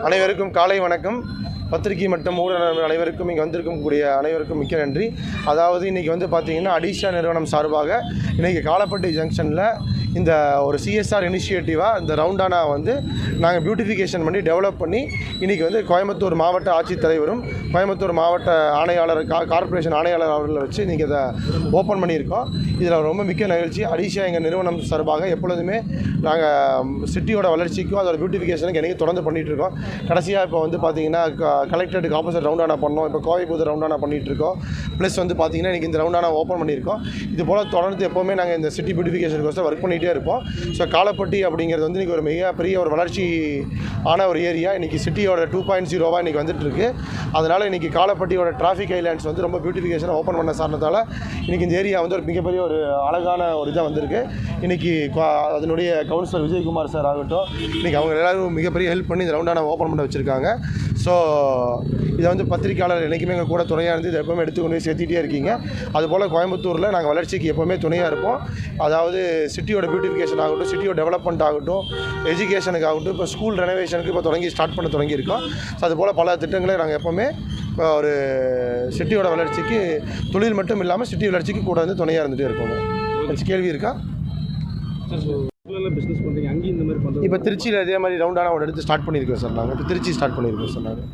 அனைவருக்கும் காலை வணக்கம். பத்திரிகை மற்றும் ஊடக அனைவருக்கும் இங்கே வந்திருக்கக்கூடிய அனைவருக்கும் மிக்க நன்றி. அதாவது இன்றைக்கி வந்து பார்த்திங்கன்னா அடிஷா நிறுவனம் சார்பாக இன்றைக்கி காலப்பட்டி ஜங்ஷனில் இந்த ஒரு சிஎஸ்ஆர் இனிஷியேட்டிவாக இந்த ரவுண்டானா வந்து நாங்கள் பியூட்டிஃபிகேஷன் பண்ணி டெவலப் பண்ணி இன்றைக்கி வந்து கோயம்புத்தூர் மாவட்ட ஆட்சித்தலைவரும் கோயம்புத்தூர் மாவட்ட ஆணையாளர் கார்ப்பரேஷன் ஆணையாளர் அவர்களை வச்சு இன்றைக்கி இதை ஓப்பன் பண்ணியிருக்கோம். இதில் ரொம்ப மிக்க நிகழ்ச்சி. அடிஷா எங்கள் நிறுவனம் சார்பாக எப்பொழுதுமே நாங்கள் சிட்டியோட வளர்ச்சிக்கும் அதோட பியூட்டிஃபிகேஷனுக்கு எனக்கு தொடர்ந்து பண்ணிகிட்ருக்கோம். கடைசியாக இப்போ வந்து பார்த்திங்கன்னா கலெக்டரேட்டுக்கு ஆப்போசிட் ரவுண்டானா பண்ணோம். இப்போ கோவைபுதூர் ரவுண்டானா பண்ணிகிட்ருக்கோம். ப்ளஸ் வந்து பார்த்திங்கன்னா இன்றைக்கி இந்த ரவுண்டானா ஓப்பன் பண்ணியிருக்கோம். இது போல் தொடர்ந்து எப்போவுமே நாங்கள் இந்த சிட்டி பியூட்டிஃபிகேஷனுக்கு ஒர்க் பண்ணிகிட்டே இருப்போம். ஸோ காலப்பட்டி அப்படிங்கிறது வந்து இன்றைக்கி ஒரு மிகப்பெரிய ஒரு வளர்ச்சி ஆன ஒரு ஏரியா. இன்றைக்கி சிட்டியோட 2.0 இன்றைக்கி வந்துட்டுருக்கு. அதனால் இன்றைக்கி காலப்பட்டியோட டிராஃபிக் ஐலாண்ட்ஸ் வந்து ரொம்ப பியூட்டிஃபிகேஷன் ஓப்பன் பண்ண சார்ந்ததால் இன்றைக்கி இந்த ஏரியா வந்து ஒரு மிகப்பெரிய ஒரு அழகான ஒரு இதாக வந்திருக்கு. இன்றைக்கி அதனுடைய கவுன்சிலர் விஜயகுமார் சார் ஆகட்டும், இன்றைக்கி அவங்க எல்லோரும் மிகப்பெரிய ஹெல்ப் பண்ணி இந்த ரவுண்டான ஓப்பன் பண்ண வச்சுருக்காங்க. ஸோ இதை வந்து பத்திரிக்கையாளர் என்றைக்குமே எங்கள் கூட துணையாக இருந்து இதை எப்போவுமே எடுத்துக்கொண்டு போய் சேர்த்திட்டே இருக்கீங்க. அதுபோல் கோயம்புத்தூரில் நாங்கள் வளர்ச்சிக்கு எப்போவுமே துணையாக இருப்போம். அதாவது சிட்டியோட பியூட்டிஃபிகேஷன் ஆகட்டும், சிட்டியோட டெவலப்மெண்ட் ஆகட்டும், எஜுகேஷனுக்கு ஆகட்டும், இப்போ ஸ்கூல் ரெனோவேஷனுக்கு இப்போ ஸ்டார்ட் பண்ண தொடங்கியிருக்கோம். ஸோ அதுபோல் பல திட்டங்களை நாங்கள் எப்போவுமே ஒரு சிட்டியோட வளர்ச்சிக்கு தொழில் மட்டும் இல்லாமல் சிட்டி வளர்ச்சிக்கு கூட வந்து துணையாக இருந்துகிட்டே இருக்கோம். கேள்வி இருக்கா? பிஸ்னஸ் பண்ணுறீங்க அங்கேயும் இந்த மாதிரி பண்ணுறோம். இப்போ திருச்சியில் இதே மாதிரி ரவுண்டானா எடுத்து ஸ்டார்ட் பண்ணியிருக்கோம் சார். நாங்கள் இப்போ திருச்சி ஸ்டார்ட் பண்ணியிருக்கோம் சார். நாங்கள்